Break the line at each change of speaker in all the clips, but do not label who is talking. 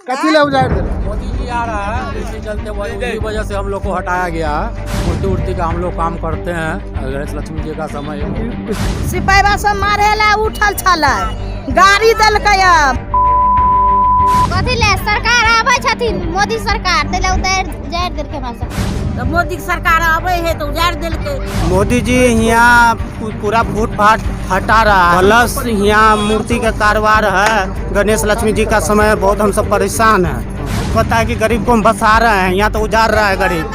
कथी ले उजाड़ दे?
मोदी जी आ रहा है, इसी चलते वही वजह से हम लोग को हटाया गया है। मूर्ति उर्ति का हम लोग काम करते हैं। गणेश लक्ष्मी जी का समय है।
सिपाही सब मारेला उठल छल गाड़ी दलकै
कथी ले सरकार आबै छथिन, मोदी सरकार तैले उतार जाड़ देलकै हमरा सब।
तो मोदी सरकार आबै है तो उजाड़ देलकै।
मोदी जी यहाँ पूरा फूट फाट हटा रहा है, प्लस यहाँ मूर्ति का कारोबार है। गणेश लक्ष्मी जी का समय है, बहुत हम सब परेशान हैं। पता है कि गरीब को हम बसा रहे हैं, यहाँ तो उजाड़ रहा है गरीब।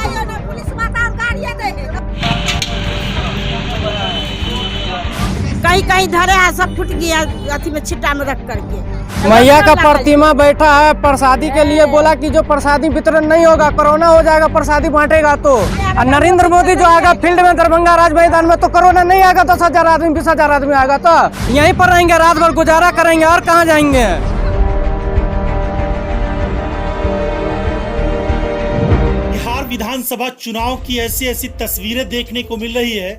कहीं कहीं धरे है, सब फूट गया अथी में छिट्टा में रख करके।
मैया का प्रतिमा बैठा है प्रसादी के लिए, बोला कि जो प्रसादी वितरण नहीं होगा, कोरोना हो जाएगा, प्रसादी बांटेगा तो। और नरेंद्र मोदी जो आएगा फील्ड में दरभंगा राज मैदान में, तो कोरोना नहीं आएगा, 10,000 आदमी 20,000 आदमी आएगा, तो यहीं पर रहेंगे, रात भर गुजारा करेंगे और कहाँ जाएंगे।
बिहार विधानसभा चुनाव की ऐसी ऐसी तस्वीरें देखने को मिल रही है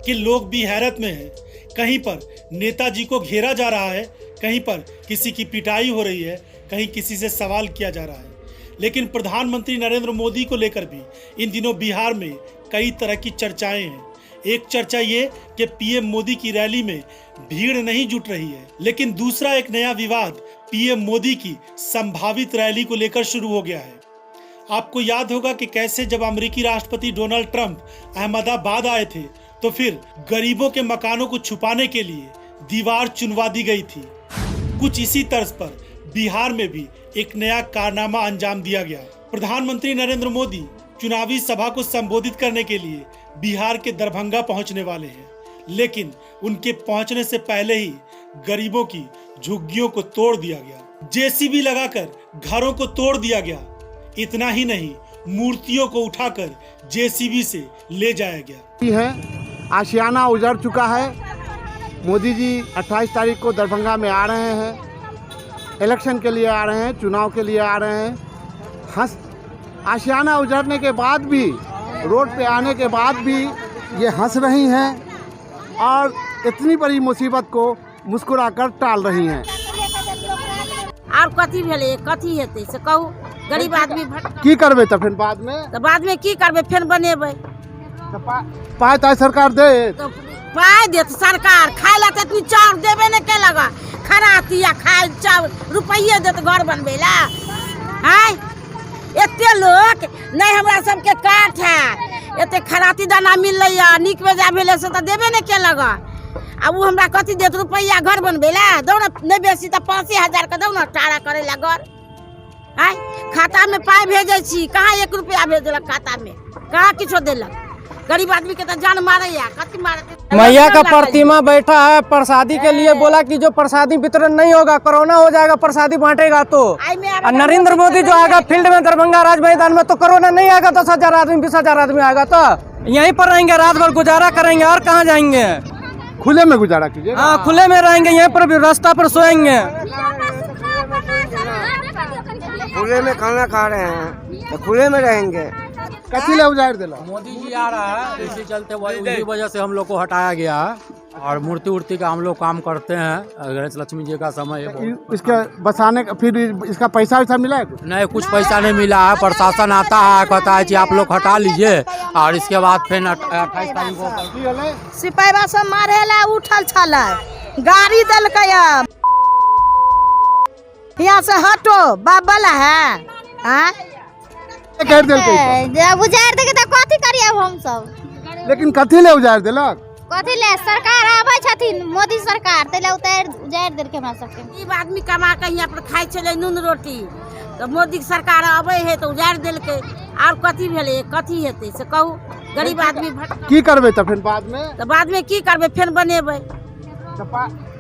कि लोग भी हैरत में हैं। कहीं पर नेताजी को घेरा जा रहा है, कहीं पर किसी की पिटाई हो रही है, कहीं किसी से सवाल किया जा रहा है। लेकिन प्रधानमंत्री नरेंद्र मोदी को लेकर भी इन दिनों बिहार में कई तरह की चर्चाएं हैं। एक चर्चा ये कि पीएम मोदी की रैली में भीड़ नहीं जुट रही है, लेकिन दूसरा एक नया विवाद पीएम मोदी की संभावित रैली को लेकर शुरू हो गया है। आपको याद होगा कि कैसे जब अमेरिकी राष्ट्रपति डोनाल्ड ट्रंप अहमदाबाद आए थे तो फिर गरीबों के मकानों को छुपाने के लिए दीवार चुनवा दी गई थी। कुछ इसी तर्ज पर बिहार में भी एक नया कारनामा अंजाम दिया गया। प्रधानमंत्री नरेंद्र मोदी चुनावी सभा को संबोधित करने के लिए बिहार के दरभंगा पहुंचने वाले हैं, लेकिन उनके पहुंचने से पहले ही गरीबों की झुग्गियों को तोड़ दिया गया, जेसीबी लगाकर घरों को तोड़ दिया गया। इतना ही नहीं, मूर्तियों को उठाकर जेसीबी से ले जाया गया।
आशियाना उजड़ चुका है। मोदी जी 28 तारीख को दरभंगा में आ रहे हैं, इलेक्शन के लिए आ रहे हैं, चुनाव के लिए आ रहे हैं। आशियाना उजड़ने के बाद भी, रोड पे आने के बाद भी ये हंस रही हैं और इतनी बड़ी मुसीबत को मुस्कुराकर टाल रही हैं।
और कथी भेले, कथी हेतै से कहू। गरीब आदमी
की करबे तो फिर बाद में,
तो बाद में की करबे, फिर बनेबै
तो पाय ताय सरकार दे,
तो पाय देत सरकार। खाए ला तो चाउर देबे ने के लगा, खराती या खाए चाउर रुपये देत घर बनबे ला है। एते लोग नहीं हमरा सबके काट है, एते खराती दाना मिललै या निक बेजा भेले से तो देबे ने के लगा। अब वो हमरा कथी देत रुपया घर बनबे ला, दो ना नहीं बेसी तो 5,000 का दो ना टाड़ा करे ला घर है। खाता में पाय भेजे छी, कहाँ 1 रुपया भेजलक खाता में, कहाँ किछो देलक। गरीब आदमी के तो जान मारे या कथी मारे।
मैया का प्रतिमा बैठा है प्रसादी के लिए, बोला कि जो प्रसादी वितरण नहीं होगा, कोरोना हो जाएगा, प्रसादी बांटेगा तो। और नरेंद्र मोदी जो आएगा फील्ड में दरभंगा राज मैदान में, तो कोरोना नहीं आएगा, 10,000 आदमी 20,000 आदमी आएगा, तो यहीं पर रहेंगे, रात भर गुजारा करेंगे और कहाँ जाएंगे।
खुले में गुजारा कीजिए।
हाँ, खुले में रहेंगे, यहीं पर भी रास्ता पर सोएंगे।
खुले में खाना खा रहे हैं तो खुले में रहेंगे।
कथी ले उजाड़ दिला?
मोदी जी आ रहा है, इसी चलते वही वजह से हम लोग को हटाया गया है। और मूर्ति उर्ति का हम लोग काम करते हैं। गणेश लक्ष्मी जी का समय है।
इसके बसाने का फिर इसका पैसा वैसा मिला है?
नहीं, कुछ पैसा नहीं मिला है। प्रशासन आता है, कहता है कि आप लोग हटा लीजिए, और इसके बाद फिर 28 तारीख को
सिपाही सब मारेला उठल छल गाड़ी दलकै यहाँ से हटो बाबला है।
जब उजाड़ देके तो कथी करिए हम सब।
लेकिन कथी ले उजाड़ दिलक?
कथी ले सरकार आबै छथिन, मोदी सरकार तैले उजाड़ देलकै हमरा सबके।
गरीब आदमी कमा के यहाँ पर खाइ छलै नून रोटी, तो मोदी सरकार आबै है तो उजाड़ देलकै। और कथी भेले, कथी हेतै से कहू। गरीब आदमी
की करबे तो फिर बाद में,
तो बाद में की करबे, फिर बनेबै,
तो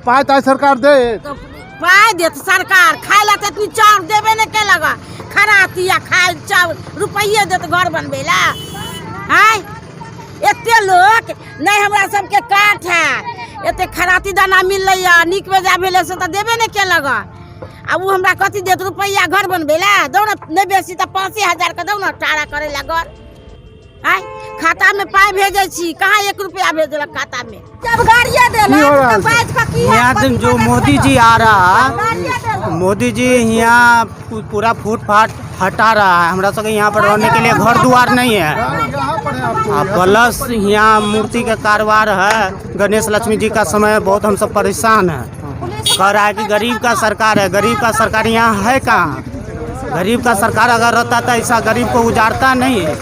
पाय ताय सरकार दे,
तो पाय देत सरकार। खाए ला तो चाउर देबे ने के लगा, खराती या खाए चाउर रुपये देत घर बनबे ला है। एते लोग नहीं हमरा सबके काट है, एते खराती दाना मिललै या निक बेजा भेले से तो देबे ने के लगा। अब वो हमरा कथी देत रुपया घर बनबे ला, दो ना नहीं बेसी तो 5,000 का दो ना टाड़ा करे ला घर है खाता में पाए भेजे छी, कहाँ 1 रुपया भेजलक खाता में। जब गाड़िया
की हो
देलक
रहल
तो
छै?
बाज का की
यहाँ जो मोदी जी आ रहा, मोदी जी यहाँ पूरा फूटपाथ हटा रहा है। हमरा सबके यहाँ पर रहने के लिए घर द्वार नहीं है। प्लस यहाँ मूर्ति का कारोबार है। गणेश लक्ष्मी जी का समय बहुत हम सब परेशान है। कह रहा है कि गरीब का सरकार है। गरीब का सरकार यहाँ है कहाँ? गरीब का सरकार अगर रहता तो ऐसा गरीब को उजाड़ता नहीं है।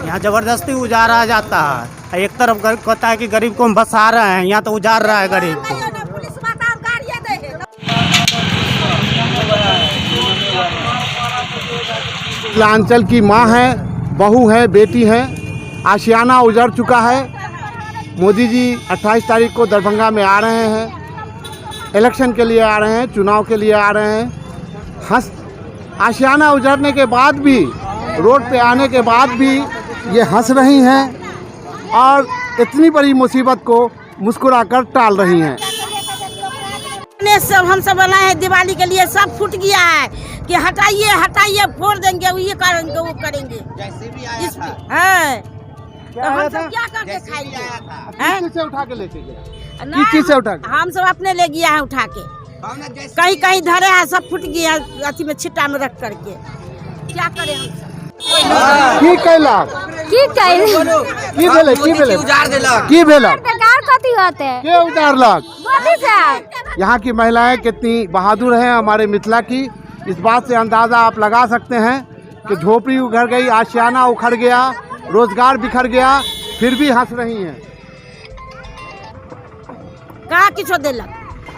यहाँ जबरदस्ती उजाड़ा जाता है। एक तरफ कहता है कि गरीब को हम बसा रहे हैं, यहाँ तो उजाड़ रहा है गरीब को।
मिथिलांचल की माँ है, बहू है, बेटी है। आशियाना उजड़ चुका है। मोदी जी 28 तारीख को दरभंगा में आ रहे हैं। इलेक्शन के लिए आ रहे हैं, चुनाव के लिए आ रहे हैं। आशियाना उजड़ने के बाद भी, रोड पे आने के बाद भी ये हंस रही हैं और इतनी बड़ी मुसीबत को मुस्कुराकर टाल रही हैं।
सब हम सब बनाए हैं दिवाली के लिए, सब फूट गया है कि हटाइए हटाइए, फोड़ देंगे, ये करेंगे वो करेंगे। है तो हम सब क्या करके खाएंगे?
किस चीज़ से उठा के लेके गया?
नहीं,
किस चीज़ से उठा के?
हम सब अपने ले गया है उठा के। कहीं कहीं धरे है, सब फूट गया अथी में छिट्टा में रख करके। क्या करें हम सब?
की कैलक?
की कइल
की भेलै? की भेलै? की भेलक?
सरकार कथी होते
के उतारलक?
मोदी साहब।
यहाँ की महिलाएं कितनी बहादुर हैं हमारे मिथिला की। इस बात से अंदाज़ा आप लगा सकते हैं कि झोपड़ी उखड़ गई, आशियाना उखड़ गया, रोजगार बिखर गया, फिर भी हंस रही हैं।
कहाँ किछो देलक?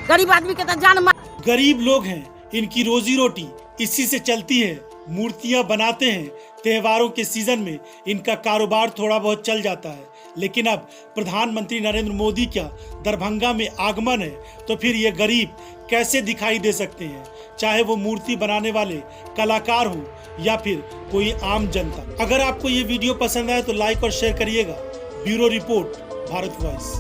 गरीब आदमी के तो जान मार।
गरीब लोग हैं, इनकी रोजी रोटी इसी से चलती है। मूर्तियां बनाते हैं, त्योहारों के सीजन में इनका कारोबार थोड़ा बहुत चल जाता है। लेकिन अब प्रधानमंत्री नरेंद्र मोदी का दरभंगा में आगमन है तो फिर ये गरीब कैसे दिखाई दे सकते हैं, चाहे वो मूर्ति बनाने वाले कलाकार हो या फिर कोई आम जनता। अगर आपको ये वीडियो पसंद आए तो लाइक और शेयर करिएगा। Bureau report, Bharat voice.